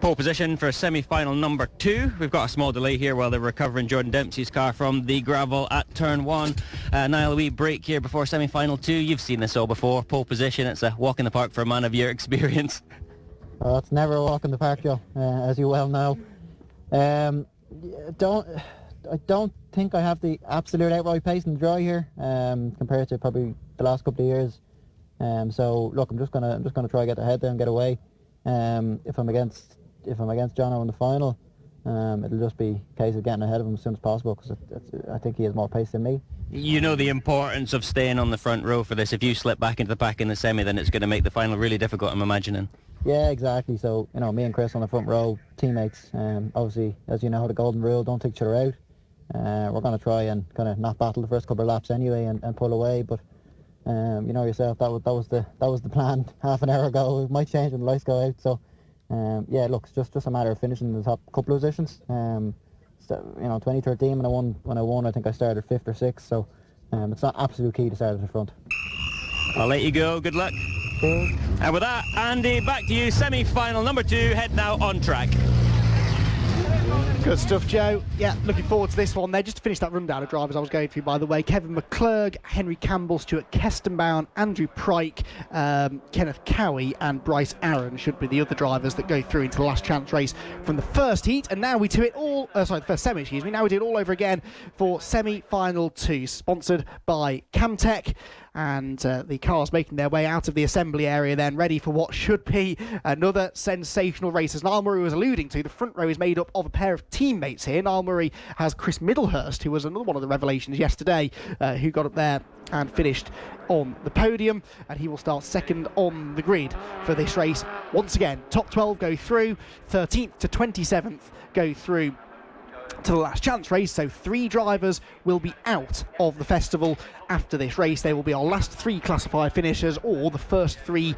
Pole position for semi-final number 2. We've got a small delay here while they're recovering Jordan Dempsey's car from the gravel at turn 1. Niall, a wee break here before semi-final 2. You've seen this all before. Pole position, it's a walk in the park for a man of your experience. Oh, it's never a walk in the park, Joe, as you well know. I don't think I have the absolute outright pace in the dry here, compared to probably the last couple of years. So look, I'm just gonna try to get ahead there and get away. If I'm against Jono in the final, it'll just be a case of getting ahead of him as soon as possible, because I think he has more pace than me. You know the importance of staying on the front row for this. If you slip back into the pack in the semi, then it's going to make the final really difficult, I'm imagining. Yeah, exactly. So, me and Chris on the front row, teammates. Obviously, as you know, the golden rule, don't take each other out. We're going to try and kind of not battle the first couple of laps anyway and pull away, but you know yourself, that was the plan half an hour ago. It might change when the lights go out. So yeah, look, it's just a matter of finishing in the top couple of positions. So, 2013 when I won, I think I started 5th or 6th. So it's not absolute key to start at the front. I'll let you go. Good luck. Cool. And with that, Andy, back to you. Semi-final number 2. Head now on track. Good stuff, Joe. Yeah, looking forward to this one there. Just to finish that rundown of drivers I was going through, by the way, Kevin McClurg, Henry Campbell, Stuart Kestenbaum, Andrew Pryke, Kenneth Cowie and Bryce Aaron should be the other drivers that go through into the last chance race from the first heat. And now we do it all, the first semi, excuse me. Now we do it all over again for semi-final 2, sponsored by Camtech. And the cars making their way out of the assembly area then, ready for what should be another sensational race. As Niall Murray was alluding to, the front row is made up of a pair of teammates here. Niall Murray has Chris Middlehurst, who was another one of the revelations yesterday, who got up there and finished on the podium, and he will start second on the grid for this race. Once again, top 12 go through, 13th to 27th go through to the last chance race, so 3 drivers will be out of the festival after this race. They will be our last 3 classified finishers, or the first 3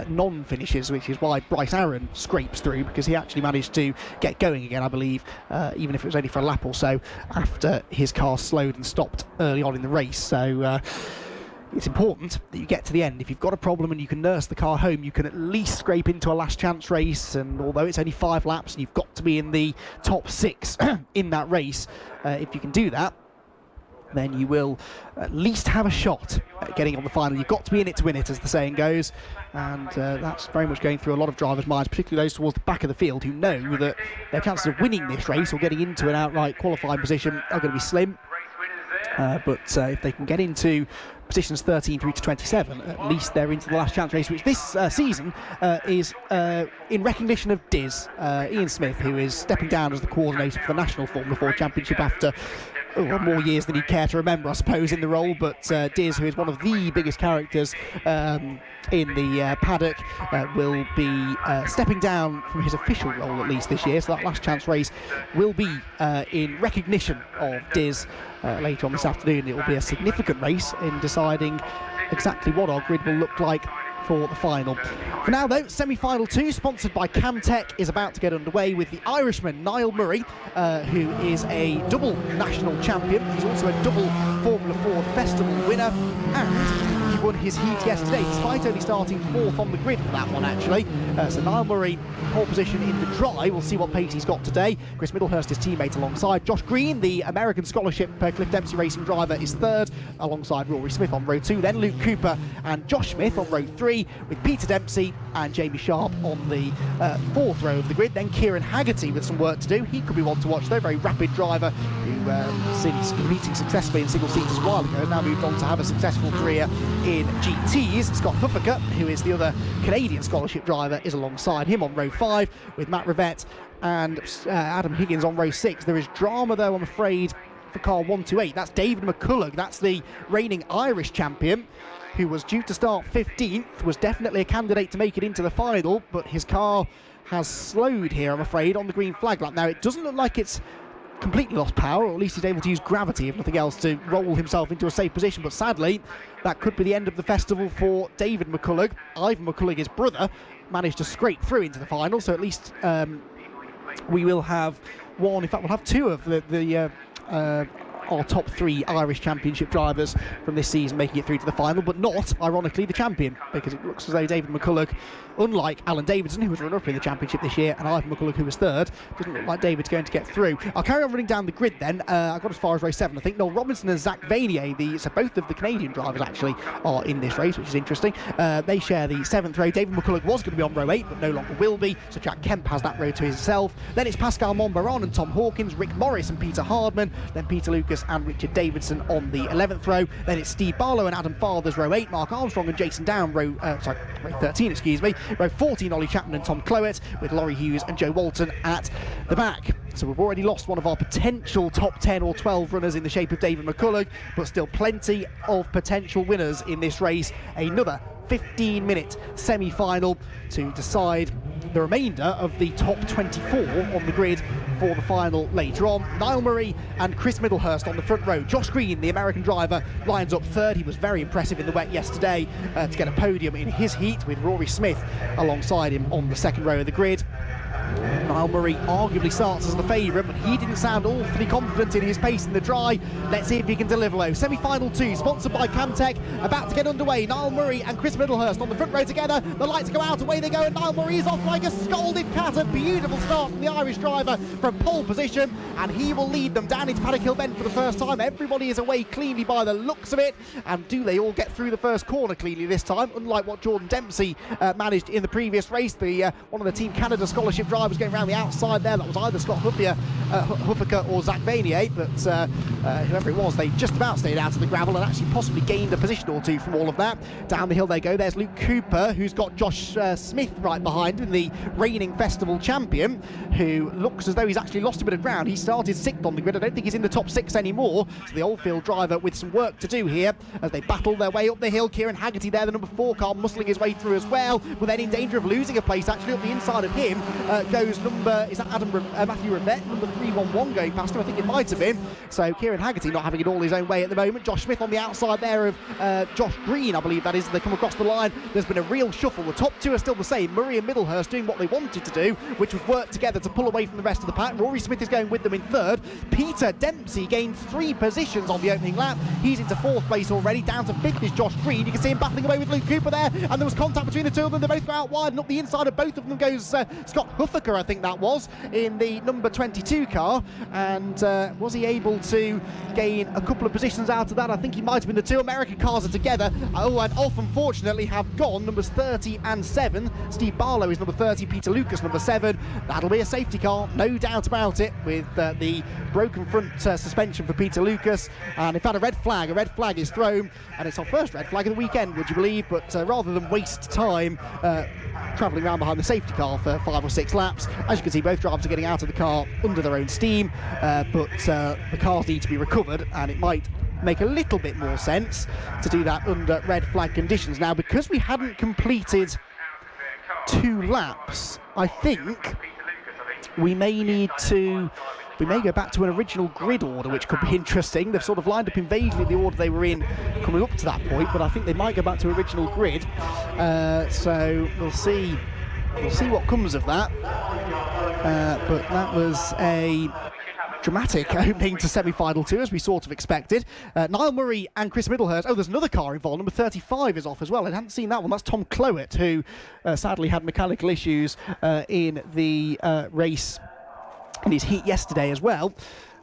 non-finishers, which is why Bryce Aaron scrapes through, because he actually managed to get going again, I believe, even if it was only for a lap or so after his car slowed and stopped early on in the race. So it's important that you get to the end. If you've got a problem and you can nurse the car home, you can at least scrape into a last chance race, and although it's only 5 laps and you've got to be in the top 6 in that race, if you can do that, then you will at least have a shot at getting on the final. You've got to be in it to win it, as the saying goes, and that's very much going through a lot of drivers' minds, particularly those towards the back of the field, who know that their chances of winning this race or getting into an outright qualifying position are going to be slim. But if they can get into positions 13 through to 27, at least they're into the last chance race, which this season is in recognition of Diz, Ian Smith, who is stepping down as the coordinator for the National Formula 4 Championship after more years than he'd care to remember, I suppose, in the role. But Diz, who is one of the biggest characters in the paddock, will be stepping down from his official role, at least this year. So that last chance race will be in recognition of Diz later on this afternoon. It will be a significant race in deciding exactly what our grid will look like for the final. For now, though, semi-final 2, sponsored by Camtech, is about to get underway with the Irishman Niall Murray, who is a double national champion. He's also a double Formula 4 Festival winner, and he won his heat yesterday, despite only starting 4th on the grid for that one, actually. So Niall Murray, pole position in the dry. We'll see what pace he's got today. Chris Middlehurst, his teammate, alongside. Josh Green, the American Scholarship Cliff Dempsey Racing driver, is 3rd, alongside Rory Smith on row 2. Then Luke Cooper and Josh Smith on row 3, with Peter Dempsey and Jamie Sharp on the 4th row of the grid. Then Kieran Haggerty with some work to do. He could be one to watch, though. Very rapid driver who, since competing successfully in single seaters a while ago, has now moved on to have a successful career in GTs. Scott Huffaker, who is the other Canadian scholarship driver, is alongside him on row 5, with Matt Rivette and Adam Higgins on row 6. There is drama, though, I'm afraid, for car 128. That's David McCulloch. That's the reigning Irish champion, who was due to start 15th, was definitely a candidate to make it into the final, but his car has slowed here, I'm afraid, on the green flag lap. Now, it doesn't look like it's completely lost power, or at least he's able to use gravity, if nothing else, to roll himself into a safe position. But sadly, that could be the end of the festival for David McCulloch. Ivan McCulloch, his brother, managed to scrape through into the final, so at least we will have one, in fact we'll have 2 of the our top 3 Irish Championship drivers from this season making it through to the final, but not, ironically, the champion, because it looks as though David McCulloch, unlike Alan Davidson, who was runner-up in the championship this year, and Ivan McCulloch, who was third, doesn't look like David's going to get through. I'll carry on running down the grid then. I got as far as race 7. I think Noel Robinson and Zach Vanier, so both of the Canadian drivers actually are in this race, which is interesting. They share the 7th row. David McCulloch was going to be on row 8, but no longer will be, so Jack Kemp has that row to himself. Then it's Pascal Montbaron and Tom Hawkins, Rick Morris and Peter Hardman, then Peter Lucas and Richard Davidson on the 11th row. Then it's Steve Barlow and Adam Fathers, row 8, Mark Armstrong and Jason Down, row 13, row 14, Ollie Chapman and Tom Clowett, with Laurie Hughes and Joe Walton at the back. So we've already lost one of our potential top 10 or 12 runners in the shape of David McCulloch, but still plenty of potential winners in this race. Another 15-minute semi-final to decide the remainder of the top 24 on the grid for the final later on. Niall Murray and Chris Middlehurst on the front row. Josh Green, the American driver, lines up third. He was very impressive in the wet yesterday to get a podium in his heat, with Rory Smith alongside him on the second row of the grid. Niall Murray arguably starts as the favourite, but he didn't sound awfully confident in his pace in the dry. Let's see if he can deliver though. Semi-final 2, sponsored by Camtech, about to get underway. Niall Murray and Chris Middlehurst on the front row together. The lights go out, away they go, and Niall Murray is off like a scalded cat. A beautiful start from the Irish driver from pole position, and he will lead them down into Paddock Hill Bend for the first time. Everybody is away cleanly by the looks of it, and do they all get through the first corner cleanly this time, unlike what Jordan Dempsey managed in the previous race. One of the Team Canada scholarship drivers going around the outside there. That was either Scott Huffaker or Zach Vanier, but whoever it was, they just about stayed out of the gravel and actually possibly gained a position or two from all of that. Down the hill they go. There's Luke Cooper, who's got Josh Smith right behind him, the reigning festival champion, who looks as though he's actually lost a bit of ground. He started 6th on the grid. I don't think he's in the top 6 anymore, so the Oldfield driver with some work to do here as they battle their way up the hill. Kieran Haggerty there, the number 4 car, muscling his way through as well, but then in danger of losing a place. Actually up the inside of him goes Matthew Rivette, number 311 going past him, I think it might have been. So Kieran Haggerty not having it all his own way at the moment. Josh Smith on the outside there of Josh Green, I believe that is. They come across the line. There's been a real shuffle. The top 2 are still the same. Murray and Middlehurst doing what they wanted to do, which was work together to pull away from the rest of the pack. Rory Smith is going with them in 3rd. Peter Dempsey gained 3 positions on the opening lap. He's into 4th place already. Down to 5th is Josh Green. You can see him battling away with Luke Cooper there, and there was contact between the two of them. They both go out wide, and up the inside of both of them goes Scott Huffaker, I think that was, in the number 22 car, and was he able to gain a couple of positions out of that? I think he might have been. The 2 American cars are together, and off unfortunately have gone numbers 30 and 7. Steve Barlow is number 30, Peter Lucas number 7. That'll be a safety car, no doubt about it, with the broken front suspension for Peter Lucas. And in fact a red flag is thrown, and it's our first red flag of the weekend, would you believe? But rather than waste time travelling around behind the safety car for 5 or 6 laps, as you can see, both drivers are getting out of the car under their own steam, but the cars need to be recovered, and it might make a little bit more sense to do that under red flag conditions. Now, because we hadn't completed 2 laps, I think we may go back to an original grid order, which could be interesting. They've sort of lined up in vaguely the order they were in coming up to that point, but I think they might go back to original grid. So we'll see what comes of that. But that was a dramatic opening to semi-final 2, as we sort of expected. Niall Murray and Chris Middlehurst. Oh, there's another car involved. Number 35 is off as well. I hadn't seen that one. That's Tom Clowett, who sadly had mechanical issues in the race in his heat yesterday as well.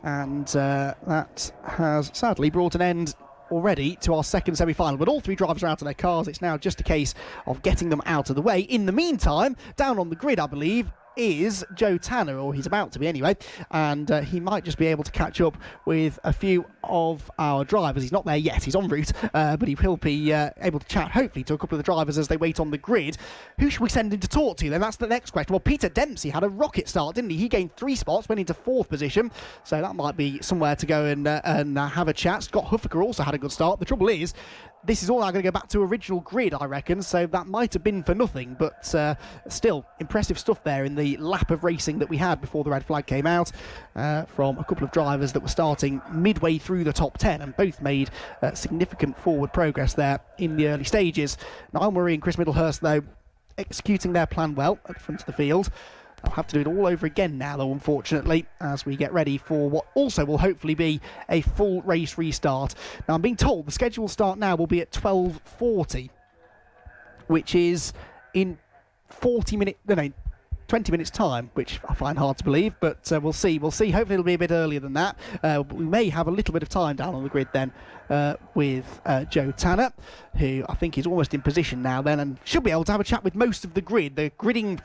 And that has sadly brought an end already to our second semi-final, but all 3 drivers are out of their cars. It's now just a case of getting them out of the way. In the meantime, down on the grid, I believe, is Joe Tanner, or he's about to be anyway, and he might just be able to catch up with a few of our drivers. He's not there yet, he's en route, but he will be able to chat hopefully to a couple of the drivers as they wait on the grid. Who should we send him to talk to then? That's the next question. Well, Peter Dempsey had a rocket start, didn't he? He gained 3 spots, went into 4th position, so that might be somewhere to go and have a chat. Scott Huffaker also had a good start. The trouble is, this is all now going to go back to original grid, I reckon, so that might have been for nothing, but still impressive stuff there in the lap of racing that we had before the red flag came out from a couple of drivers that were starting midway through the top 10, and both made significant forward progress there in the early stages. Niall Murray and Chris Middlehurst, though, executing their plan well at the front of the field. I'll have to do it all over again now, though, unfortunately, as we get ready for what also will hopefully be a full race restart. Now, I'm being told the scheduled start now will be at 12:40, which is in 20 minutes time, which I find hard to believe, but we'll see. Hopefully it'll be a bit earlier than that. We may have a little bit of time down on the grid then with Joe Tanner, who I think is almost in position now then, and should be able to have a chat with most of the grid. The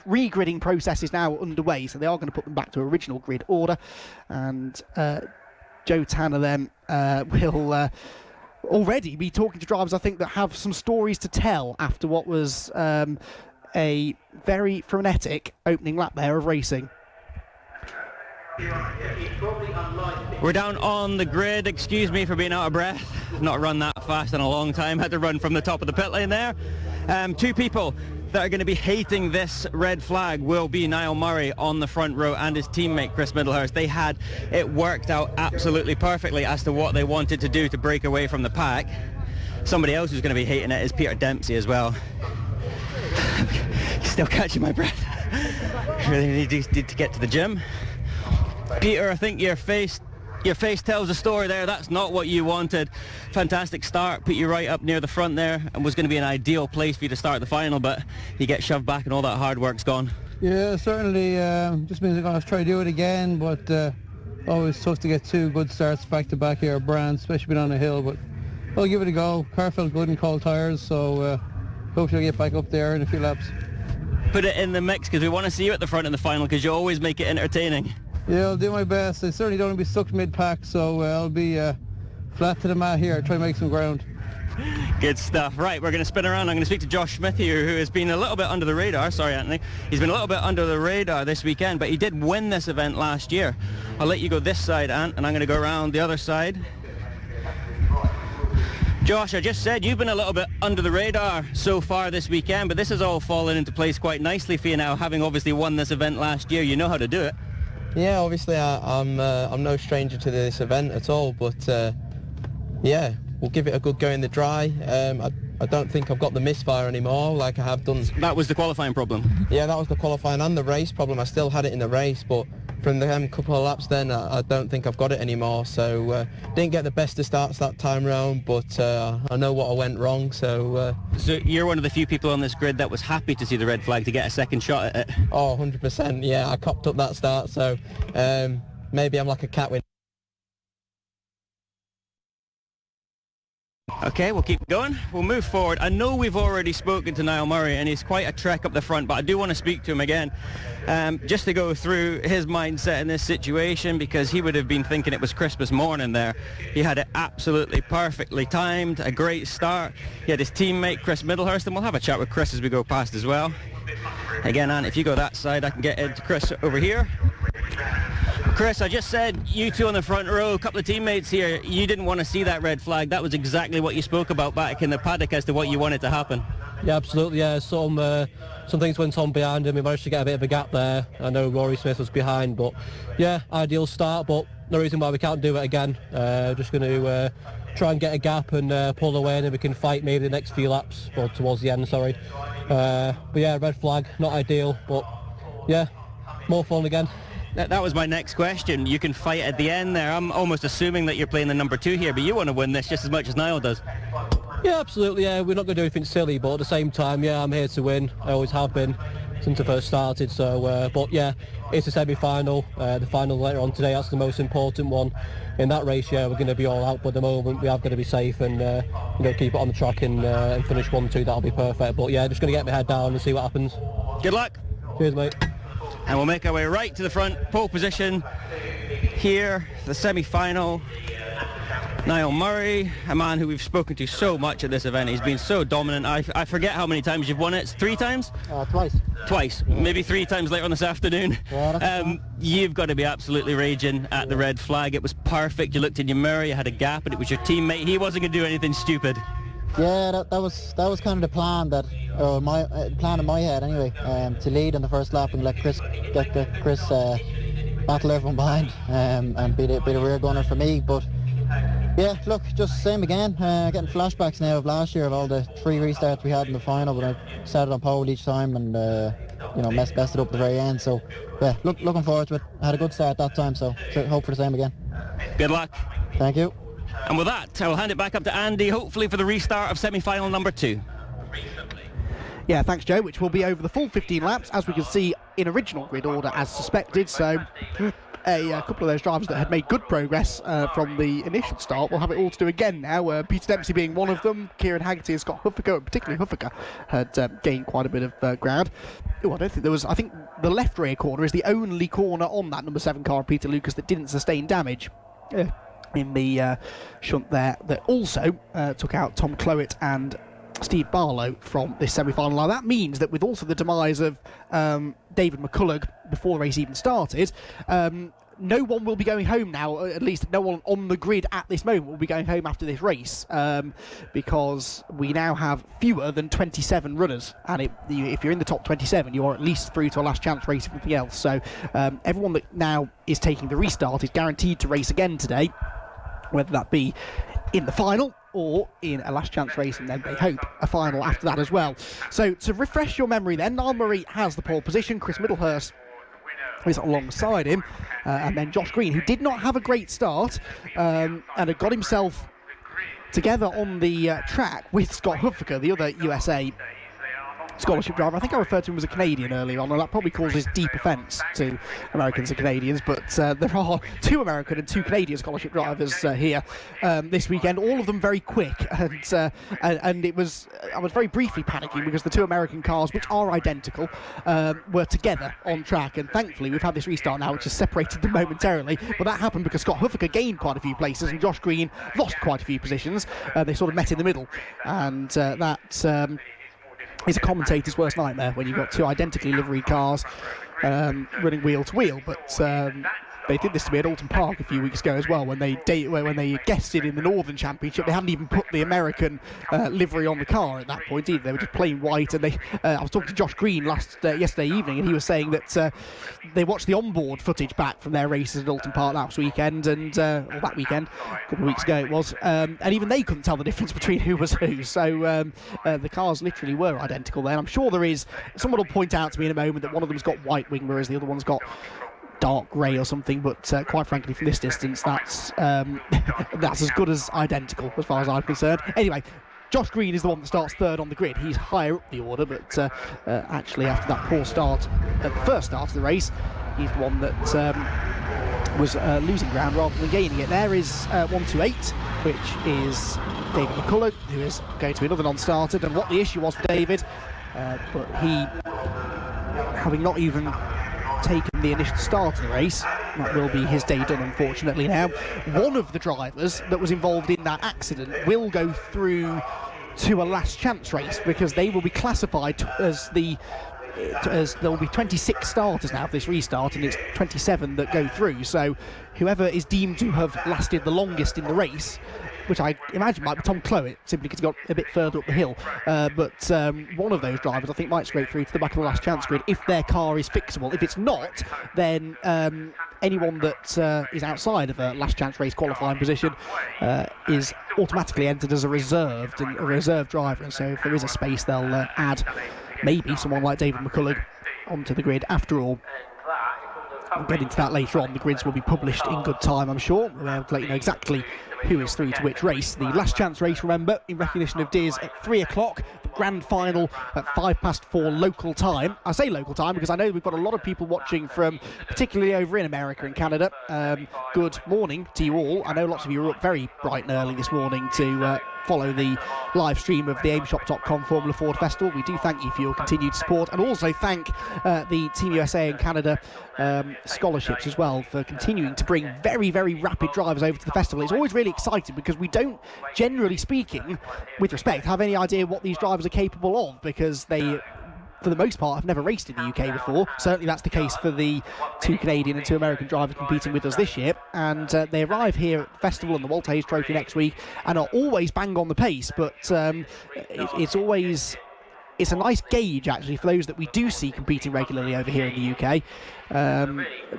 re-gridding process is now underway, so they are going to put them back to original grid order, and Joe Tanner then will already be talking to drivers, I think, that have some stories to tell after what was a very frenetic opening lap there of racing. We're down on the grid. Excuse me for being out of breath. I've not run that fast in a long time. Had to run from the top of the pit lane there. Two people that are going to be hating this red flag will be Niall Murray on the front row and his teammate Chris Middlehurst. They had it worked out absolutely perfectly as to what they wanted to do to break away from the pack. Somebody else who's going to be hating it is Peter Dempsey as well. Still catching my breath. Really need to get to the gym. Peter, I think your face tells a story there. That's not what you wanted. Fantastic start, put you right up near the front there, and was going to be an ideal place for you to start the final, but you get shoved back and all that hard work's gone. Yeah, certainly. Just means I'm going to try to do it again, but always tough to get two good starts back to back here at Brands, especially being on a hill, but I'll give it a go. Car felt good in cold tyres, so hopefully I'll get back up there in a few laps. Put it in the mix, because we want to see you at the front in the final, because you always make it entertaining. Yeah, I'll do my best. I certainly don't want to be stuck mid-pack, so I'll be flat to the mat here, try to make some ground. Good stuff. Right, we're going to spin around. I'm going to speak to Josh Smith here, who has been a little bit under the radar. Sorry, Anthony. He's been a little bit under the radar this weekend, but he did win this event last year. I'll let you go this side, Ant, and I'm going to go around the other side. Josh, I just said you've been a little bit under the radar so far this weekend, but this has all fallen into place quite nicely for you now, having obviously won this event last year. You know how to do it. Yeah, obviously I'm no stranger to this event at all, but yeah, we'll give it a good go in the dry. I don't think I've got the misfire anymore like I have done. That was the qualifying problem? Yeah, that was the qualifying and the race problem. I still had it in the race, but from the couple of laps then, I don't think I've got it anymore. So didn't get the best of starts that time round, but I know what I went wrong. So you're one of the few people on this grid that was happy to see the red flag to get a second shot at it? Oh, 100%. Yeah, I copped up that start. So maybe I'm like a cat with... Okay, we'll keep going. We'll move forward. I know we've already spoken to Niall Murray, and he's quite a trek up the front, but I do want to speak to him again, just to go through his mindset in this situation, because he would have been thinking it was Christmas morning there. He had it absolutely perfectly timed, a great start. He had his teammate Chris Middlehurst, and we'll have a chat with Chris as we go past as well. Again, Anne, if you go that side, I can get Ed to Chris over here. Chris, I just said you two on the front row, a couple of teammates here, you didn't want to see that red flag. That was exactly what you spoke about back in the paddock as to what you wanted to happen. Yeah, absolutely, yeah. Some things went on behind him. We managed to get a bit of a gap there. I know Rory Smith was behind, but yeah, ideal start, but no reason why we can't do it again. Just going to try and get a gap and pull away, and then we can fight maybe the next few laps, or towards the end, sorry. But yeah, red flag, not ideal, but yeah, more fun again. That was my next question. You can fight at the end there. I'm almost assuming that you're playing the number 2 here, but you want to win this just as much as Niall does. Yeah, absolutely, yeah. We're not going to do anything silly, but at the same time, yeah, I'm here to win. I always have been since I first started, so, but yeah, it's a semi-final. The final later on today, that's the most important one. In that race, yeah, we're going to be all out, but at the moment we have got to be safe and keep it on the track and finish 1-2, that'll be perfect. But yeah, just going to get my head down and see what happens. Good luck. Cheers, mate. And we'll make our way right to the front, pole position here, the semi-final. Niall Murray, a man who we've spoken to so much at this event. He's been so dominant. I forget how many times you've won it. 3 times? Twice. Twice. Yeah. Maybe 3 times later on this afternoon. Yeah, you've got to be absolutely raging at the red flag. It was perfect. You looked in your mirror, you had a gap, and it was your teammate. He wasn't going to do anything stupid. Yeah, that was kind of the plan my plan in my head anyway, to lead in the first lap and let Chris battle everyone behind and be the rear gunner for me. But yeah, look, just same again. Getting flashbacks now of last year of all the 3 restarts we had in the final, but I started on pole each time, and messed it up at the very end. So yeah, looking forward to it. I had a good start that time, so hope for the same again. Good luck. Thank you. And with that, I will hand it back up to Andy, hopefully for the restart of semi-final number 2. Yeah, thanks, Joe, which will be over the full 15 laps, as we can see in original grid order as suspected. So a couple of those drivers that had made good progress from the initial start will have it all to do again now. Peter Dempsey being one of them, Kieran Haggerty and Scott Huffaker, and particularly Huffaker, had gained quite a bit of ground. Oh, I don't think there was. I think the left rear corner is the only corner on that number 7 car, Peter Lucas, that didn't sustain damage. In the shunt there, that also took out Tom Clowett and Steve Barlow from this semi-final. Now that means that with also the demise of David McCullough before the race even started, no one will be going home now, at least no one on the grid at this moment will be going home after this race, because we now have fewer than 27 runners, and if you're in the top 27 you are at least through to a last chance race if nothing else. So everyone that now is taking the restart is guaranteed to race again today, whether that be in the final or in a last chance race, and then they hope a final after that as well. So to refresh your memory then, Niall Murray has the pole position, Chris Middlehurst is alongside him, and then Josh Green, who did not have a great start and had got himself together on the track with Scott Huffaker, the other USA scholarship driver. I think I referred to him as a Canadian earlier on, and that probably causes deep offence to Americans and Canadians, but there are 2 American and 2 Canadian scholarship drivers here this weekend, all of them very quick, and it was, I was very briefly panicking because the 2 American cars, which are identical, were together on track, and thankfully we've had this restart now which has separated them momentarily, but that happened because Scott Huffaker gained quite a few places and Josh Green lost quite a few positions. They sort of met in the middle, and that is a commentator's worst nightmare when you've got 2 identically liveried cars running wheel to wheel. But they did this to me at Alton Park a few weeks ago as well when they guested in the Northern Championship. They hadn't even put the American livery on the car at that point either. They were just plain white. And I was talking to Josh Green yesterday evening, and he was saying that they watched the onboard footage back from their races at Alton Park last weekend, or that weekend, a couple of weeks ago it was, and even they couldn't tell the difference between who was who. So the cars literally were identical then. I'm sure there is, someone will point out to me in a moment that one of them's got white wing mirrors, the other one's got dark grey or something, but quite frankly from this distance that's that's as good as identical as far as I'm concerned. Anyway, Josh Green is the one that starts 3rd on the grid. He's higher up the order, but actually after that poor start at the first start of the race, he's the one that was losing ground rather than gaining it. There is 128, which is David McCullough, who is going to be another non-starter, and what the issue was for David, but he, having not even taken the initial start of the race, that will be his day done unfortunately now. One of the drivers that was involved in that accident will go through to a last chance race because they will be classified as there will be 26 starters now for this restart, and it's 27 that go through, so whoever is deemed to have lasted the longest in the race, which I imagine might be Tom Clowett, simply because he got a bit further up the hill. But one of those drivers, I think, might scrape through to the back of the last chance grid if their car is fixable. If it's not, then anyone that is outside of a last chance race qualifying position is automatically entered as a reserve driver. And so if there is a space, they'll add maybe someone like David McCullough onto the grid after all. We'll get into that later on. The grids will be published in good time, I'm sure. We'll be able to let you know exactly who is through to which race. The last chance race, remember, in recognition of Diz at 3 o'clock. The grand final at 4:05 local time. I say local time because I know we've got a lot of people watching from, particularly over in America and Canada. Good morning to you all. I know lots of you are up very bright and early this morning to follow the live stream of the aimshop.com Formula Ford Festival. We do thank you for your continued support, and also thank the Team USA and Canada scholarships as well for continuing to bring very, very rapid drivers over to the festival. It's always really exciting because we don't, generally speaking, with respect, have any idea what these drivers are capable of, because they, for the most part, have never raced in the UK before. Certainly that's the case for the 2 Canadian and 2 American drivers competing with us this year, and they arrive here at the festival and the Walt Hayes Trophy next week and are always bang on the pace, but it's a nice gauge actually for those that we do see competing regularly over here in the UK,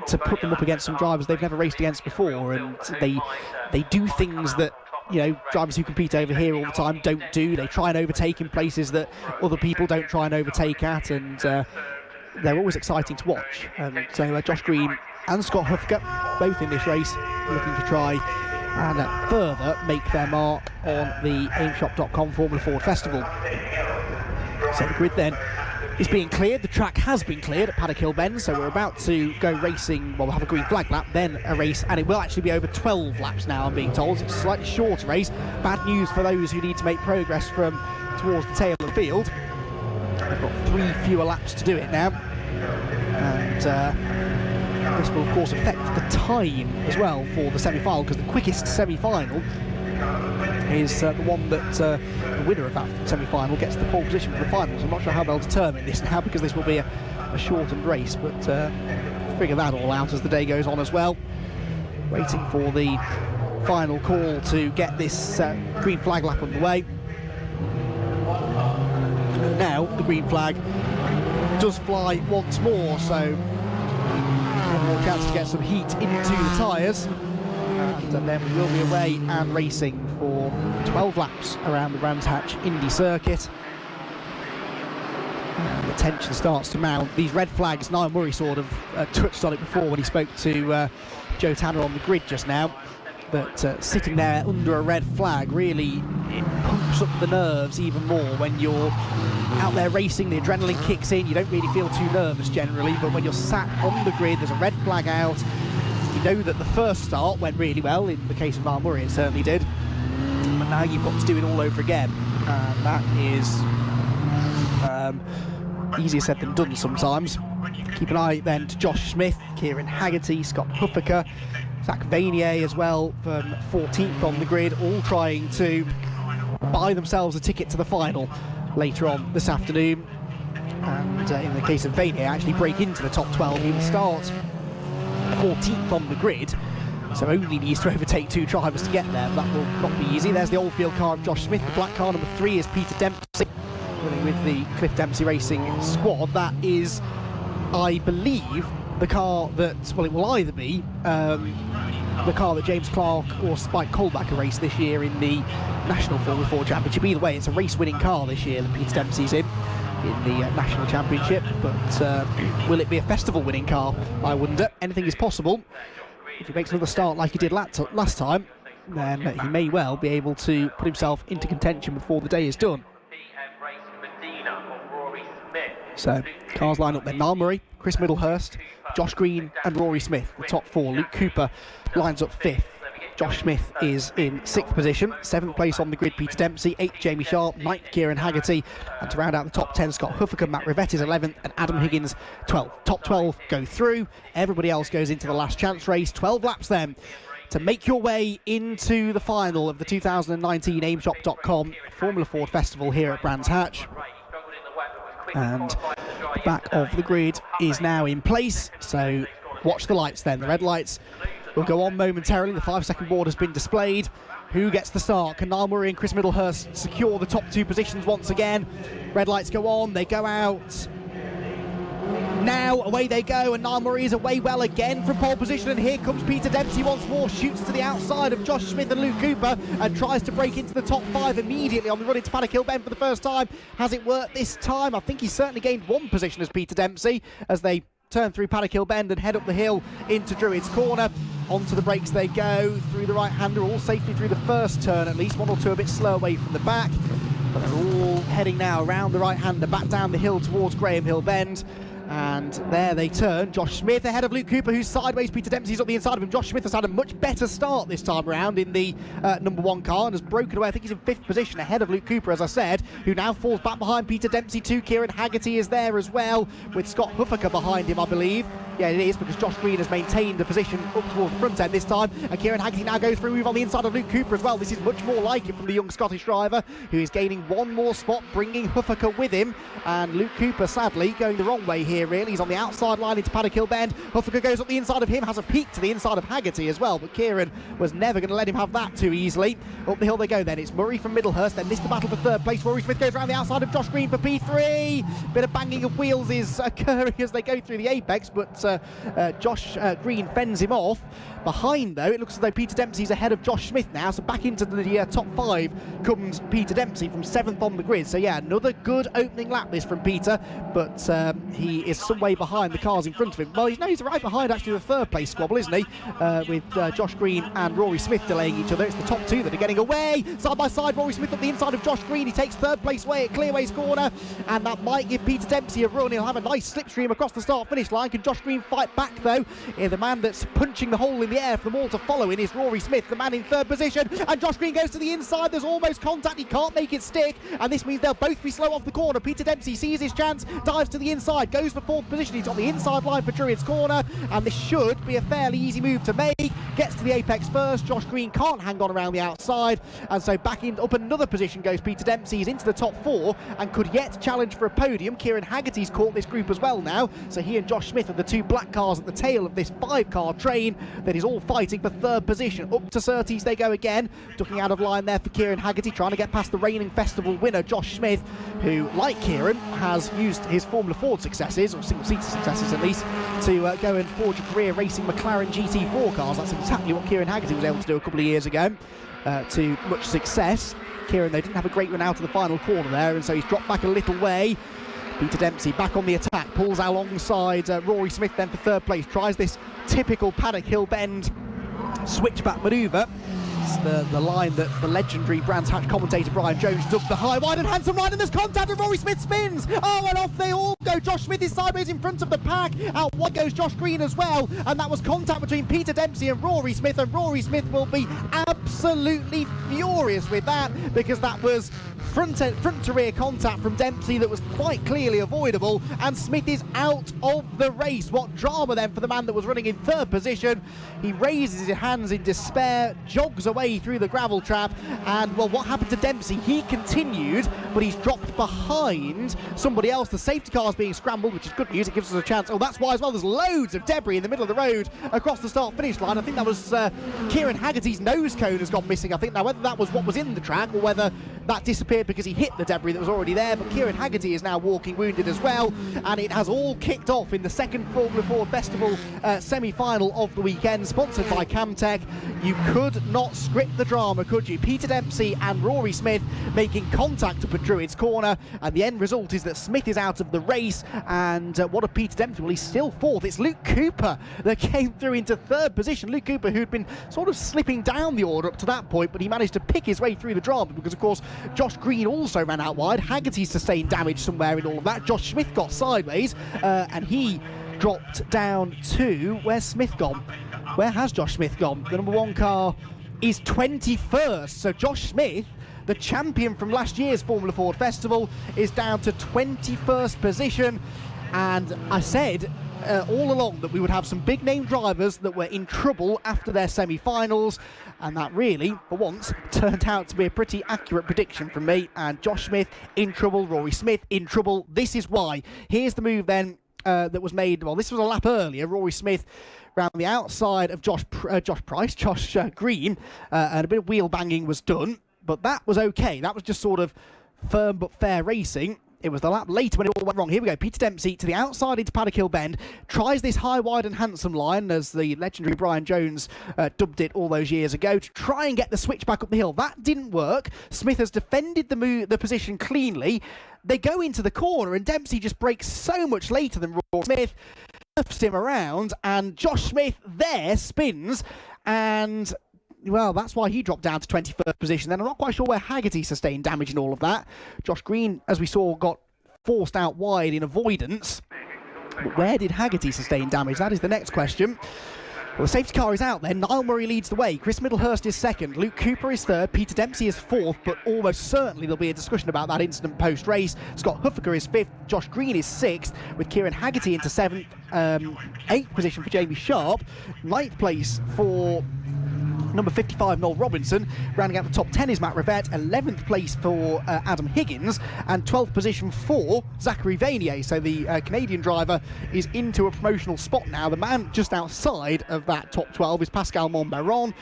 to put them up against some drivers they've never raced against before, and they do things that, you know, drivers who compete over here all the time don't do. They try and overtake in places that other people don't try and overtake at, and they're always exciting to watch. And so Josh Green and Scott Huffaker, both in this race, looking to try and further make their mark on the aimshop.com Formula Ford Festival. So the grid then is being cleared. The track has been cleared at Paddock Hill Bend, so we're about to go racing. Well, we'll have a green flag lap, then a race, and it will actually be over 12 laps now, I'm being told. It's a slightly shorter race. Bad news for those who need to make progress from towards the tail of the field. They've got 3 fewer laps to do it now, and this will of course affect the time as well for the semi-final, because the quickest semi-final is the one that the winner of that semi-final gets the pole position for the finals. I'm not sure how they'll determine this now, because this will be a shortened race, but figure that all out as the day goes on as well. Waiting for the final call to get this green flag lap underway. Now the green flag does fly once more, so more chance to get some heat into the tyres, and then we will be away and racing for 12 laps around the Brands Hatch Indy circuit. And the tension starts to mount. These red flags, Niall Murray sort of touched on it before when he spoke to Joe Tanner on the grid just now, but sitting there under a red flag really, it pumps up the nerves even more. When you're out there racing, the adrenaline kicks in, you don't really feel too nervous generally, but when you're sat on the grid, there's a red flag out, you know that the first start went really well. In the case of Niall Murray, it certainly did, but now you've got to do it all over again, and that is easier said than done sometimes. Keep an eye then to Josh Smith, Kieran Haggerty, Scott Huffaker, Zach Vanier as well from 14th on the grid, all trying to buy themselves a ticket to the final later on this afternoon. And in the case of Vanier, actually break into the top 12. He will start 14th on the grid, so only needs to overtake 2 drivers to get there, but that will not be easy. There's the Oldfield car of Josh Smith. The black car number 3 is Peter Dempsey, running with the Cliff Dempsey Racing squad. That is, I believe, the car that, well, it will either be the car that James Clark or Spike Colbacker raced this year in the National Formula 4 Championship. Either way, it's a race-winning car this year that Peter Dempsey's in the National Championship, but will it be a festival-winning car? I wonder. Anything is possible. If he makes another start like he did last time, then he may well be able to put himself into contention before the day is done. So, cars line up then. Niall Murray, Chris Middlehurst, Josh Green and Rory Smith, the top 4. Luke Cooper lines up 5th. Josh Smith is in 6th position. 7th place on the grid, Peter Dempsey. 8th, Jamie Sharp. 9th, Kieran Haggerty. And to round out the top 10, Scott Huffaker, Matt Rivett is 11th, and Adam Higgins 12th. Top 12 go through. Everybody else goes into the last chance race. 12 laps then to make your way into the final of the 2019 aimshop.com Formula Ford Festival here at Brands Hatch. And the back of the grid is now in place, so watch the lights then. The red lights will go on momentarily. The 5-second board has been displayed. Who gets the start? Can Niall Murray and Chris Middlehurst secure the top 2 positions once again? Red lights go on, they go out. Now away they go, and Niall Murray is away well again from pole position, and here comes Peter Dempsey once more, shoots to the outside of Josh Smith and Luke Cooper and tries to break into the top 5 immediately on the run into Paddock Hill Bend for the first time. Has it worked this time? I think he's certainly gained 1 position as Peter Dempsey as they turn through Paddock Hill Bend and head up the hill into Druids Corner. Onto the brakes they go, through the right-hander, all safely through the first turn at least, 1 or 2 a bit slow away from the back. But they're all heading now around the right-hander, back down the hill towards Graham Hill Bend. And there they turn. Josh Smith ahead of Luke Cooper, who's sideways. Peter Dempsey's up the inside of him. Josh Smith has had a much better start this time around in the number 1 car and has broken away. I think he's in 5th position ahead of Luke Cooper, as I said, who now falls back behind Peter Dempsey too. Kieran Haggerty is there as well, with Scott Huffaker behind him, I believe. Yeah, it is, because Josh Green has maintained a position up towards the front end this time. And Kieran Haggerty now goes through, move on the inside of Luke Cooper as well. This is much more like it from the young Scottish driver, who is gaining 1 more spot, bringing Huffaker with him. And Luke Cooper, sadly, going the wrong way here, really. He's on the outside line into Paddock Hill Bend. Huffaker goes up the inside of him, has a peek to the inside of Haggerty as well, but Kieran was never going to let him have that too easily. Up the hill they go then. It's Murray from Middlehurst, then missed the battle for 3rd place. Rory Smith goes around the outside of Josh Green for P3. Bit of banging of wheels is occurring as they go through the apex, but Josh Green fends him off. Behind, though, it looks as though Peter Dempsey's ahead of Josh Smith now, so back into the top 5 comes Peter Dempsey from 7th on the grid. So yeah, another good opening lap this from Peter, but he is some way behind the cars in front of him. Well, he's right behind actually the 3rd place squabble, isn't he? With Josh Green and Rory Smith delaying each other. It's the top 2 that are getting away. Side by side, Rory Smith on the inside of Josh Green. He takes 3rd place away at Clearways Corner, and that might give Peter Dempsey a run. He'll have a nice slipstream across the start-finish line. Can Josh Green fight back, though? The man that's punching the hole in the air for them all to follow in is Rory Smith, the man in 3rd position, and Josh Green goes to the inside. There's almost contact. He can't make it stick, and this means they'll both be slow off the corner. Peter Dempsey sees his chance, dives to the inside, goes for 4th position. He's on the inside line for Druids Corner, and this should be a fairly easy move to make. Gets to the apex first. Josh Green can't hang on around the outside, and so back in up another position goes Peter Dempsey. He's into the top 4 and could yet challenge for a podium. Kieran Haggerty's caught this group as well now, so he and Josh Smith are the 2 black cars at the tail of this 5-car train that is all fighting for 3rd position. Up to Surtees they go again, ducking out of line there for Kieran Haggerty, trying to get past the reigning festival winner Josh Smith, who, like Kieran, has used his Formula Ford successes, or single-seater successes at least, to go and forge a career racing McLaren GT4 cars. That's exactly what Kieran Haggerty was able to do a couple of years ago, to much success. Kieran, they didn't have a great run out of the final corner there, and so he's dropped back a little way. Peter Dempsey back on the attack, pulls alongside Rory Smith then for 3rd place, tries this typical paddock hill bend switchback manoeuvre. It's the line that the legendary Brands Hatch commentator Brian Jones dubbed the high, wide and handsome line, and there's contact and Rory Smith spins. Oh, and off they all go. Josh Smith is sideways in front of the pack. Out wide goes Josh Green as well, and that was contact between Peter Dempsey and Rory Smith, and Rory Smith will be absolutely furious with that, because that was front to rear contact from Dempsey that was quite clearly avoidable, and Smith is out of the race. What drama then for the man that was running in 3rd position. He raises his hands in despair, jogs away through the gravel trap, and well, what happened to Dempsey? He continued, but he's dropped behind somebody else. The safety car is being scrambled, which is good news. It gives us a chance. Oh, that's why as well. There's loads of debris in the middle of the road across the start-finish line. I think that was Kieran Haggerty's nose cone has gone missing. I think now whether that was what was in the track or whether that disappeared because he hit the debris that was already there, but Kieran Haggerty is now walking wounded as well, and it has all kicked off in the 2nd Formula Ford Festival semi-final of the weekend, sponsored by Camtech. You could not script the drama, could you? Peter Dempsey and Rory Smith making contact up at Druids Corner, and the end result is that Smith is out of the race, and what a Peter Dempsey, well, he's still 4th. It's Luke Cooper that came through into 3rd position. Luke Cooper, who'd been sort of slipping down the order up to that point, but he managed to pick his way through the drama because, of course, Josh Green also ran out wide. Haggerty sustained damage somewhere in all of that. Josh Smith got sideways, and he dropped down to... Where's Smith gone? Where has Josh Smith gone? The number 1 car is 21st. So Josh Smith, the champion from last year's Formula Ford Festival, is down to 21st position. And I said all along that we would have some big name drivers that were in trouble after their semi-finals, and that really, for once, turned out to be a pretty accurate prediction from me. And Josh Smith in trouble, Rory Smith in trouble. This is why. Here's the move then that was made. Well, this was a lap earlier. Rory Smith round the outside of Josh Green, and a bit of wheel banging was done, but that was okay. That was just sort of firm but fair racing. It was the lap later when it all went wrong. Here we go. Peter Dempsey to the outside into Paddock Hill Bend. Tries this high, wide and handsome line, as the legendary Brian Jones dubbed it all those years ago, to try and get the switch back up the hill. That didn't work. Smith has defended the position cleanly. They go into the corner, and Dempsey just breaks so much later than Rory Smith. Surfs him around, and Josh Smith there spins, and... well, that's why he dropped down to 21st position. Then I'm not quite sure where Haggerty sustained damage in all of that. Josh Green, as we saw, got forced out wide in avoidance. But where did Haggerty sustain damage? That is the next question. Well, the safety car is out then. Niall Murray leads the way. Chris Middlehurst is 2nd. Luke Cooper is 3rd. Peter Dempsey is 4th, but almost certainly there'll be a discussion about that incident post-race. Scott Huffaker is 5th. Josh Green is 6th, with Kieran Haggerty into 7th. 8th position for Jamie Sharp. 9th place for number 55, Noel Robinson. Rounding out the top 10 is Matt Rivette. 11th place for Adam Higgins. And 12th position for Zachary Vanier. So the Canadian driver is into a promotional spot now. The man just outside of that top 12 is Pascal Montbaron,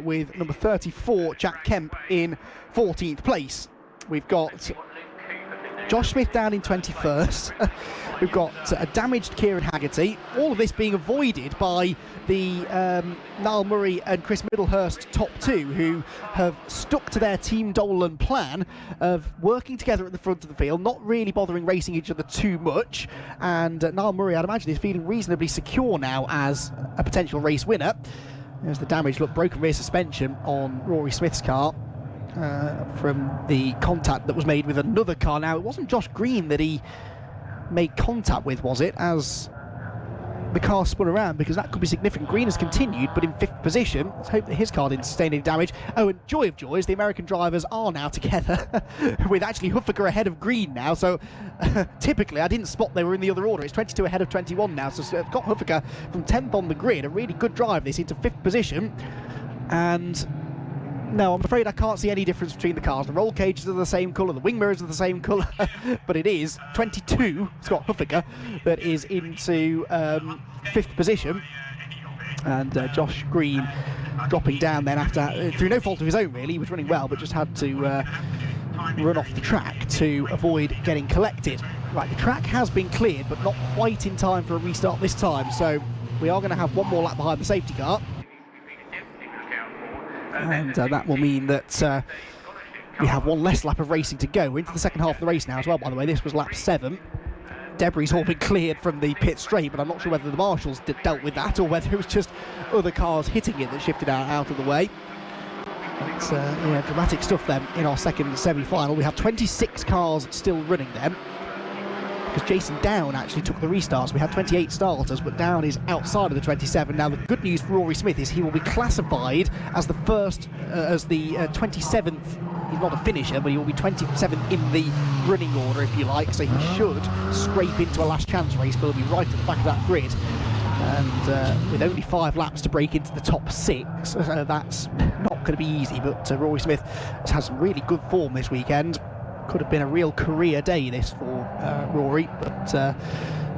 with number 34, Jack Kemp, in 14th place. We've got Josh Smith down in 21st. We've got a damaged Kieran Haggerty. All of this being avoided by the Niall Murray and Chris Middlehurst top two, who have stuck to their Team Dolan plan of working together at the front of the field, not really bothering racing each other too much. And Niall Murray, I'd imagine, is feeling reasonably secure now as a potential race winner. There's the damage, look, broken rear suspension on Rory Smith's car from the contact that was made with another car. Now, it wasn't Josh Green that he made contact with, was it, as the car spun around, because that could be significant. Green has continued, but in 5th position. Let's hope that his car didn't sustain any damage. Oh, and joy of joys, the American drivers are now together with actually Huffaker ahead of Green now. So typically, I didn't spot they were in the other order. It's 22 ahead of 21 now. So it's got Huffaker from 10th on the grid. A really good drive this into 5th position. And no, I'm afraid I can't see any difference between the cars. The roll cages are the same colour, the wing mirrors are the same colour, but it is 22, Scott Huffaker, that is into 5th position. And Josh Green dropping down then after, through no fault of his own really. He was running well, but just had to run off the track to avoid getting collected. Right, the track has been cleared, but not quite in time for a restart this time. So we are going to have one more lap behind the safety car. And that will mean that we have one less lap of racing to go. We're into the second half of the race now as well, by the way. This was lap 7. Debris all been cleared from the pit straight, but I'm not sure whether the marshals dealt with that or whether it was just other cars hitting it that shifted out of the way. It's yeah, dramatic stuff then in our second semi-final. We have 26 cars still running then, because Jason Down actually took the restarts. We had 28 starters, but Down is outside of the 27. Now, the good news for Rory Smith is he will be classified as the first, as the 27th. He's not a finisher, but he will be 27th in the running order, if you like. So he should scrape into a last chance race, but he'll be right at the back of that grid. And with only 5 laps to break into the top 6, that's not going to be easy. But Rory Smith has had some really good form this weekend. Could have been a real career day this for Rory, but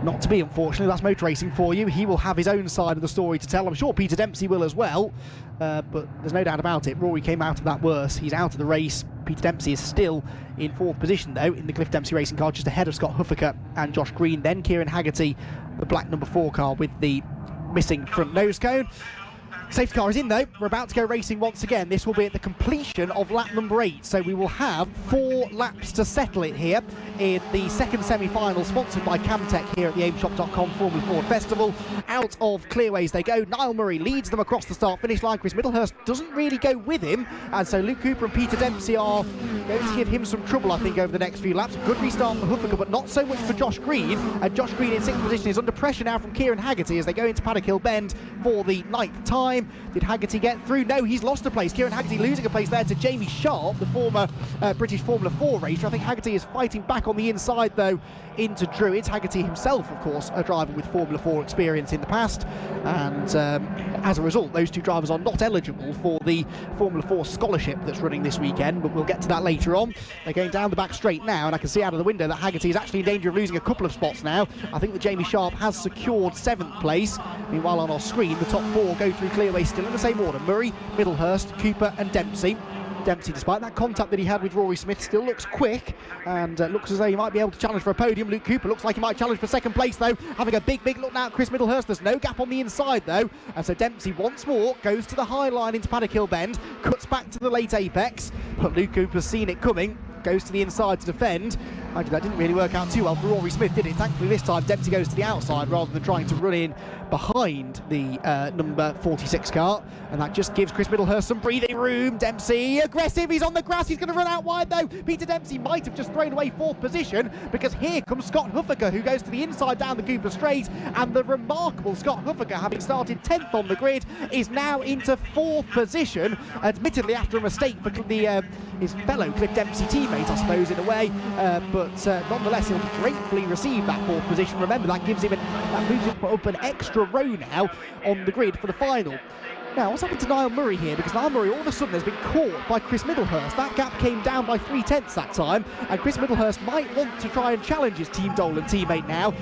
not to be, unfortunately. That's motor racing for you. He will have his own side of the story to tell. I'm sure Peter Dempsey will as well, but there's no doubt about it. Rory came out of that worse. He's out of the race. Peter Dempsey is still in 4th position though in the Cliff Dempsey racing car, just ahead of Scott Huffaker and Josh Green. Then Kieran Haggerty, the black number 4 car with the missing front nose cone. Safety car is in though. We're about to go racing once again. This will be at the completion of lap number 8, so we will have 4 laps to settle it here in the second semi-final, sponsored by Camtech here at the aimshop.com Formula Ford Festival. Out of clearways they go. Niall Murray leads them across the start-finish line. Chris Middlehurst doesn't really go with him, and so Luke Cooper and Peter Dempsey are going to give him some trouble, I think, over the next few laps. Good restart for Huffaker, but not so much for Josh Green. And Josh Green in 6th position is under pressure now from Kieran Haggerty as they go into Paddock Hill Bend for the 9th time. Did Haggerty get through? No, he's lost a place. Kieran Haggerty losing a place there to Jamie Sharp, the former British Formula 4 racer. I think Haggerty is fighting back on the inside, though, into Druids. Haggerty himself, of course, a driver with Formula 4 experience in the past. And as a result, those 2 drivers are not eligible for the Formula 4 scholarship that's running this weekend, but we'll get to that later on. They're going down the back straight now, and I can see out of the window that Haggerty is actually in danger of losing a couple of spots now. I think that Jamie Sharp has secured 7th place. Meanwhile, on our screen, the top 4 go through clearway still in the same order. Murray, Middlehurst, Cooper and Dempsey. Dempsey, despite that contact that he had with Rory Smith, still looks quick and looks as though he might be able to challenge for a podium. Luke Cooper looks like he might challenge for 2nd place though, having a big look now at Chris Middlehurst. There's no gap on the inside though, and so Dempsey once more goes to the high line into Paddock Hill Bend, cuts back to the late apex, but Luke Cooper's seen it coming, goes to the inside to defend. Mind you, that didn't really work out too well for Rory Smith, did it? Thankfully this time Dempsey goes to the outside rather than trying to run in behind the number 46 car, and that just gives Chris Middlehurst some breathing room. Dempsey aggressive, he's on the grass, he's going to run out wide though. Peter Dempsey might have just thrown away 4th position, because here comes Scott Huffaker, who goes to the inside down the Cooper Straight, and the remarkable Scott Huffaker, having started 10th on the grid, is now into 4th position, admittedly after a mistake for his fellow Cliff Dempsey teammate, I suppose, in a way, but nonetheless he'll gratefully receive that 4th position. Remember, that gives him that moves him up an extra row now on the grid for the final. Now, what's happened to Niall Murray here? Because Niall Murray all of a sudden has been caught by Chris Middlehurst. That gap came down by 3/10 that time, and Chris Middlehurst might want to try and challenge his Team Dolan teammate now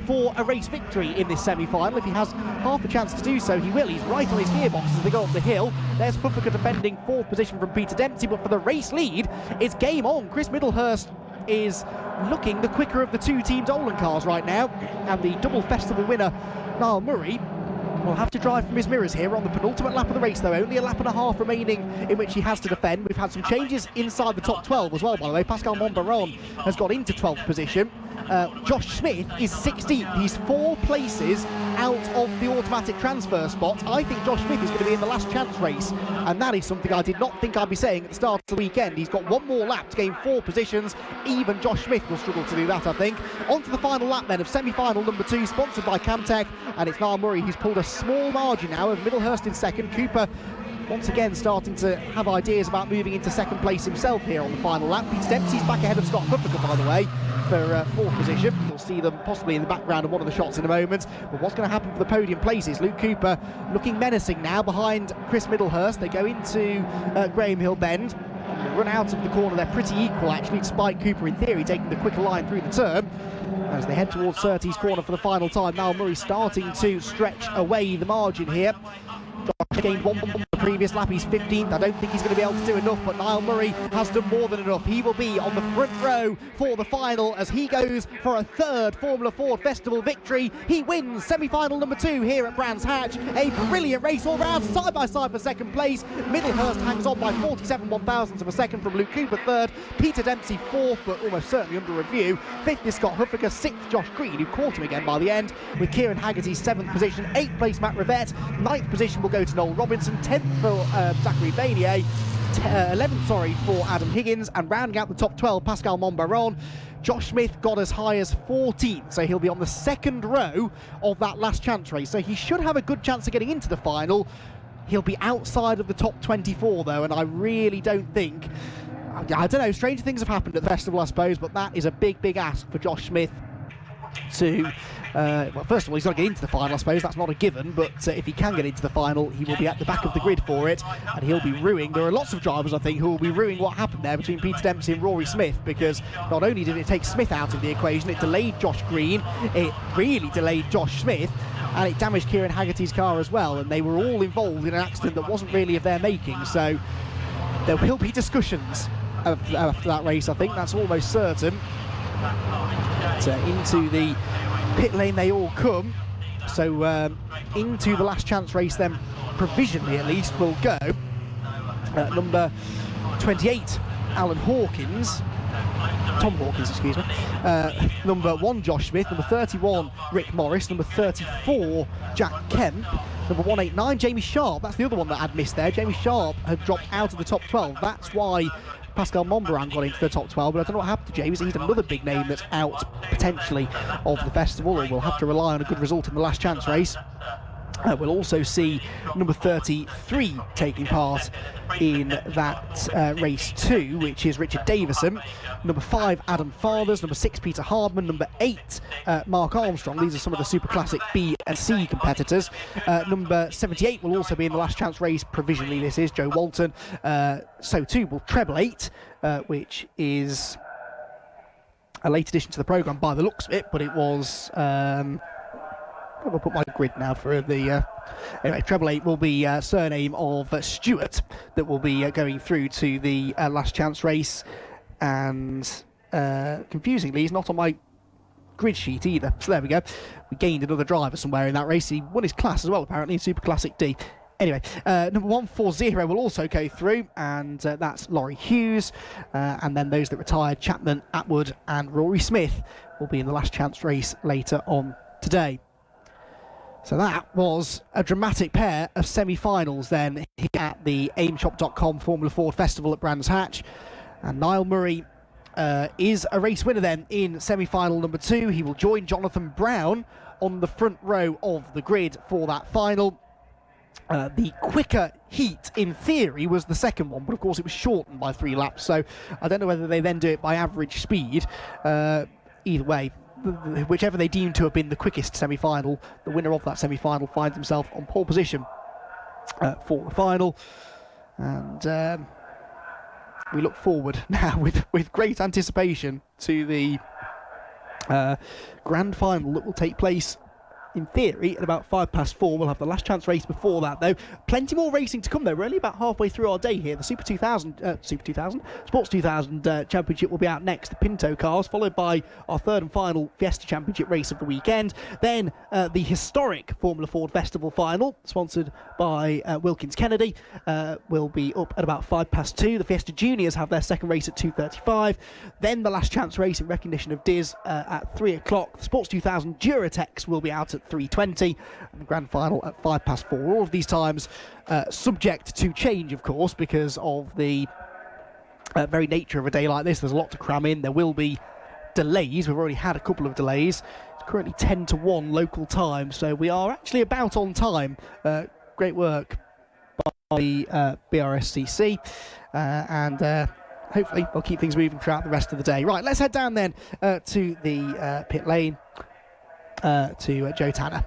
for a race victory in this semi-final. If he has half a chance to do so, he will. He's right on his gearbox as they go up the hill. There's Huffaker defending 4th position from Peter Dempsey, but for the race lead, it's game on. Chris Middlehurst is looking the quicker of the two team Dolan cars right now, and the double festival winner Niall Murray will have to drive from his mirrors here on the penultimate lap of the race, though. Only a lap and a half remaining in which he has to defend. We've had some changes inside the top 12 as well, by the way. Pascal Monbaron has got into 12th position. Josh Smith is 16th. He's 4 places out of the automatic transfer spot. I think Josh Smith is going to be in the last chance race, and that is something I did not think I'd be saying at the start of the weekend. He's got one more lap to gain 4 positions. Even Josh Smith will struggle to do that, I think. On to the final lap then of semi-final number 2, sponsored by Camtech, and it's Niall Murray who's pulled a small margin now of Middlehurst in second. Cooper once again starting to have ideas about moving into second place himself here on the final lap. Peter Dempsey's back ahead of Scott Huffaker, by the way, for 4th position. You'll see them possibly in the background of one of the shots in a moment. But what's going to happen for the podium places? Luke Cooper looking menacing now behind Chris Middlehurst. They go into Graham Hill Bend. They run out of the corner. They're pretty equal, actually, despite Cooper, in theory, taking the quicker line through the turn. As they head towards Surtees corner for the final time, Niall Murray starting to stretch away the margin here. Josh gained 1 on the previous lap. He's 15th. I don't think he's going to be able to do enough, but Niall Murray has done more than enough. He will be on the front row for the final as he goes for a 3rd Formula Ford Festival victory. He wins semi-final number 2 here at Brands Hatch. A brilliant race all round, side by side for second place. Middlehurst hangs on by 47 1,000ths of a second from Luke Cooper 3rd. Peter Dempsey 4th, but almost certainly under review. 5th is Scott Huffaker. 6th Josh Green, who caught him again by the end, with Kieran Haggerty's 7th position. 8th place Matt Rivette. 9th position will go to Noel Robinson. 10th for Zachary Bainier. 11th, for Adam Higgins, and rounding out the top 12, Pascal Monbaron. Josh Smith got as high as 14th, so he'll be on the 2nd row of that last chance race. So he should have a good chance of getting into the final. He'll be outside of the top 24 though, and I really don't think, I don't know, strange things have happened at the festival, I suppose, but that is a big ask for Josh Smith to, well, first of all, he's got to get into the final, I suppose. That's not a given, but if he can get into the final, he will be at the back of the grid for it, and he'll be ruining. There are lots of drivers, I think, who will be ruining what happened there between Peter Dempsey and Rory Smith, because not only did it take Smith out of the equation, it delayed Josh Green, it really delayed Josh Smith, and it damaged Kieran Haggerty's car as well, and they were all involved in an accident that wasn't really of their making. So there will be discussions after that race, I think. That's almost certain. Into the pit lane they all come. So into the last chance race then, provisionally at least, will go number 28, Alan Hawkins. Tom Hawkins, excuse me. Number 1, Josh Smith. Number 31, Rick Morris. Number 34, Jack Kemp. Number 189, Jamie Sharp. That's the other one that I'd missed there. Jamie Sharp had dropped out of the top 12. That's why Pascal Monbaran got into the top 12, but I don't know what happened to James. He's another big name that's out potentially of the festival, or will have to rely on a good result in the last chance race. We'll also see number 33 taking part in that race too, which is Richard Davison. Number 5, Adam Fathers. Number 6, Peter Hardman. Number 8, Mark Armstrong. These are some of the Super Classic B and C competitors. Number 78 will also be in the last chance race. Provisionally, this is Joe Walton. So too will Treble 8, which is a late addition to the programme by the looks of it, but it was... I'll put my grid now for the... anyway, Treble 8 will be surname of Stewart that will be going through to the last chance race, and confusingly he's not on my grid sheet either, so there we go. We gained another driver somewhere in that race. He won his class as well, apparently, in Super Classic D. Anyway, number 140 will also go through, and that's Laurie Hughes, and then those that retired, Chapman, Atwood and Rory Smith, will be in the last chance race later on today. So that was a dramatic pair of semi-finals then at the aimshop.com Formula Ford Festival at Brands Hatch. And Niall Murray is a race winner then in semi-final number 2. He will join Jonathan Brown on the front row of the grid for that final. The quicker heat, in theory, was the second one, but of course it was shortened by 3 laps. So I don't know whether they then do it by average speed. Either way, whichever they deem to have been the quickest semi-final, the winner of that semi-final finds himself on pole position for the final. And we look forward now with great anticipation to the grand final that will take place in theory, at about 4:05, we'll have the last chance race before that, though. Plenty more racing to come, though. We're only about halfway through our day here. The Sports 2000 Championship will be out next, the Pinto cars, followed by our third and final Fiesta Championship race of the weekend. Then the historic Formula Ford Festival final, sponsored by Wilkins Kennedy, will be up at about 2:05. The Fiesta Juniors have their second race at 2:35. Then the last chance race in recognition of Diz at 3 o'clock. The Sports 2000 Duratex will be out at 3:20, and the grand final at 4:05. All of these times subject to change, of course, because of the very nature of a day like this. There's a lot to cram in. There will be delays. We've already had a couple of delays. It's currently 10:01 local time, so we are actually about on time. Great work by the BRSCC, and hopefully they'll keep things moving throughout the rest of the day. Right, let's head down then to the pit lane to Joe Tanner.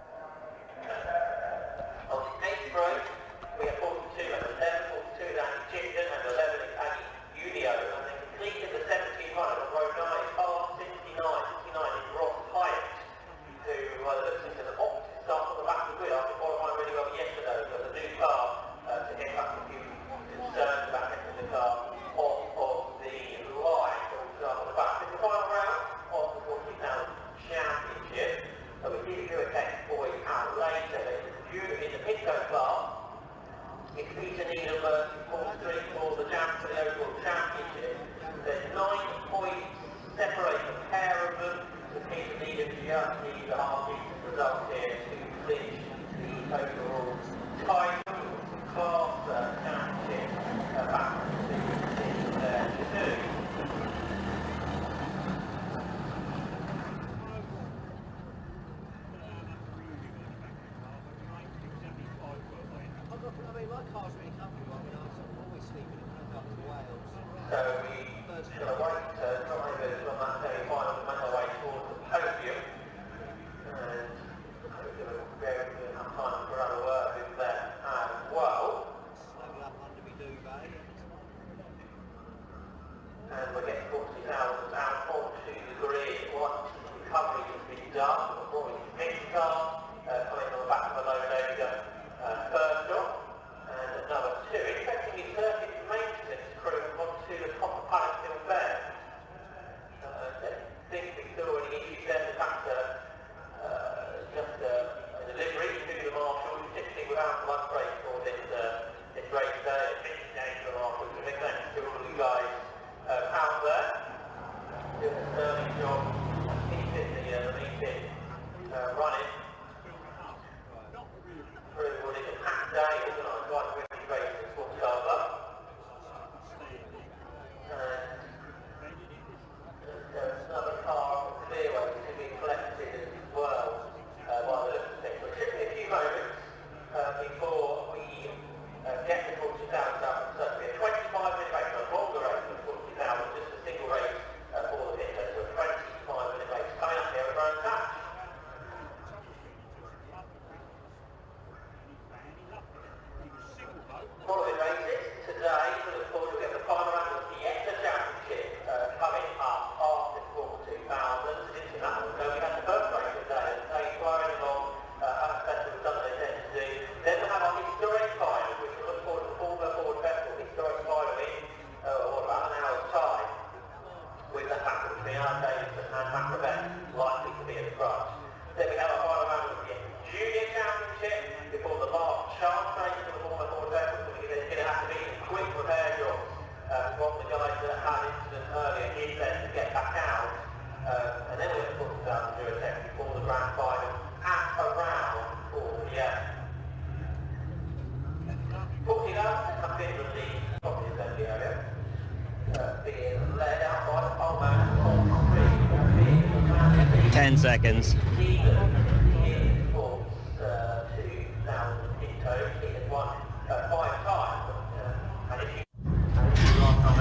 Seconds.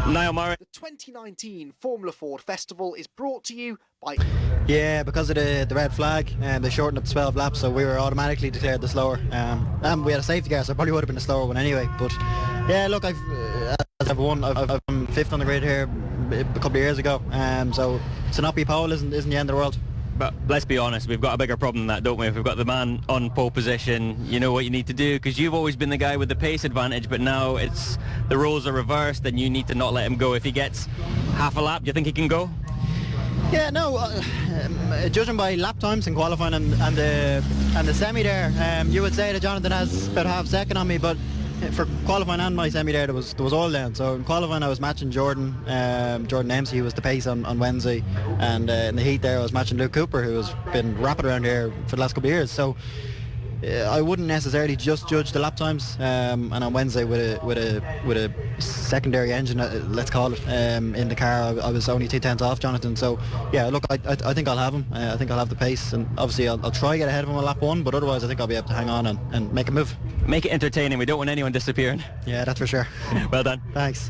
Niall Murray. The 2019 Formula Ford Festival is brought to you by... Yeah, because of the red flag, they shortened up to 12 laps, so we were automatically declared the slower. And we had a safety car, so it probably would have been a slower one anyway. But yeah, look, I've been fifth on the grid here a couple of years ago, so to not be pole isn't the end of the world. But let's be honest, we've got a bigger problem than that, don't we? If we've got the man on pole position, you know what you need to do, because you've always been the guy with the pace advantage, but now it's the roles are reversed and you need to not let him go. If he gets half a lap, do you think he can go? Yeah, no. Judging by lap times in qualifying and the semi there, you would say that Jonathan has about half second on me, but for qualifying and my semi there was all down. So in qualifying I was matching Jordan Dempsey, who was the pace on Wednesday, and in the heat there I was matching Luke Cooper, who has been rapid around here for the last couple of years. So I wouldn't necessarily just judge the lap times, and on Wednesday with a secondary engine, let's call it, in the car, I was only 2/10 off Jonathan. So yeah, look, I think I'll have him. I think I'll have the pace, and obviously I'll try to get ahead of him on lap 1, but otherwise I think I'll be able to hang on and make a move. Make it entertaining. We don't want anyone disappearing. Yeah, that's for sure. Well done. Thanks.